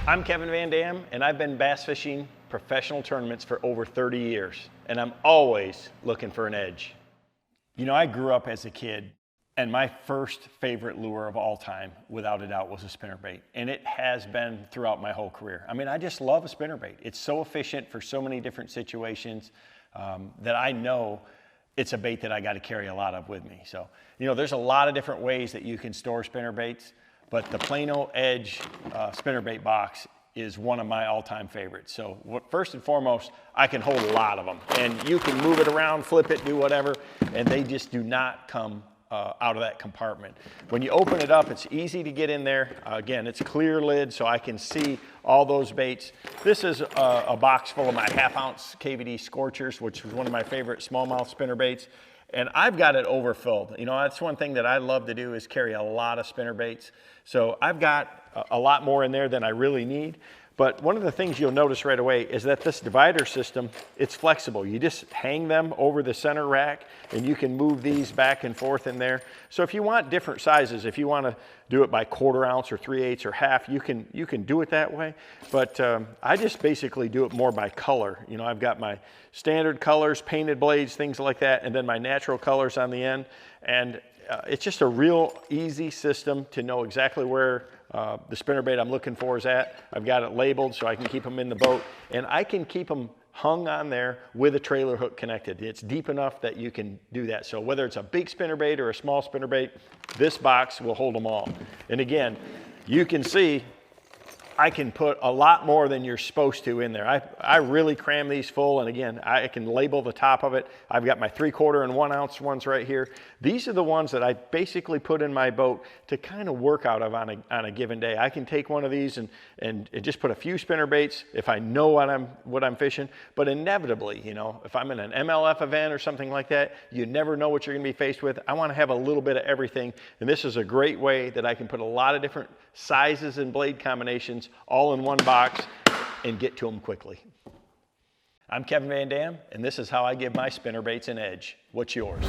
I'm Kevin Van Dam, and I've been bass fishing professional tournaments for over 30 years, and I'm always looking for an edge. You know, I grew up as a kid, and my first favorite lure of all time, without a doubt, was a spinnerbait, and it has been throughout my whole career. I mean, I just love a spinnerbait. It's so efficient for so many different situations that I know it's a bait that I got to carry a lot of with me. So, you know, there's a lot of different ways that you can store spinnerbaits, but the Plano EDGE spinnerbait box is one of my all-time favorites. So first and foremost, I can hold a lot of them, and you can move it around, flip it, do whatever, and they just do not come out of that compartment. When you open it up, it's easy to get in there. Again, it's clear lid, so I can see all those baits. This is a box full of my half-ounce KVD Scorchers, which was one of my favorite smallmouth spinnerbaits. And I've got it overfilled. You know, that's one thing that I love to do is carry a lot of spinnerbaits. So I've got a lot more in there than I really need. But one of the things you'll notice right away is that this divider system, it's flexible. You just hang them over the center rack and you can move these back and forth in there. So if you want different sizes, if you want to do it by 1/4 ounce or 3/8 or half, you can do it that way. But I just basically do it more by color. You know, I've got my standard colors, painted blades, things like that, and then my natural colors on the end. And it's just a real easy system to know exactly where the spinnerbait I'm looking for is at. I've got it labeled so I can keep them in the boat, and I can keep them hung on there with a trailer hook connected. It's deep enough that you can do that. So whether it's a big spinnerbait or a small spinnerbait, this box will hold them all. And again, you can see I can put a lot more than you're supposed to in there. I really cram these full, and again, I can label the top of it. I've got my 3/4 and 1 ounce ones right here. These are the ones that I basically put in my boat to kind of work out of on a given day. I can take one of these and just put a few spinnerbaits if I know what I'm fishing, but inevitably, you know, if I'm in an MLF event or something like that, you never know what you're gonna be faced with. I wanna have a little bit of everything, and this is a great way that I can put a lot of different sizes and blade combinations all in one box and get to them quickly. I'm Kevin Van Dam, and this is how I give my spinnerbaits an edge. What's yours?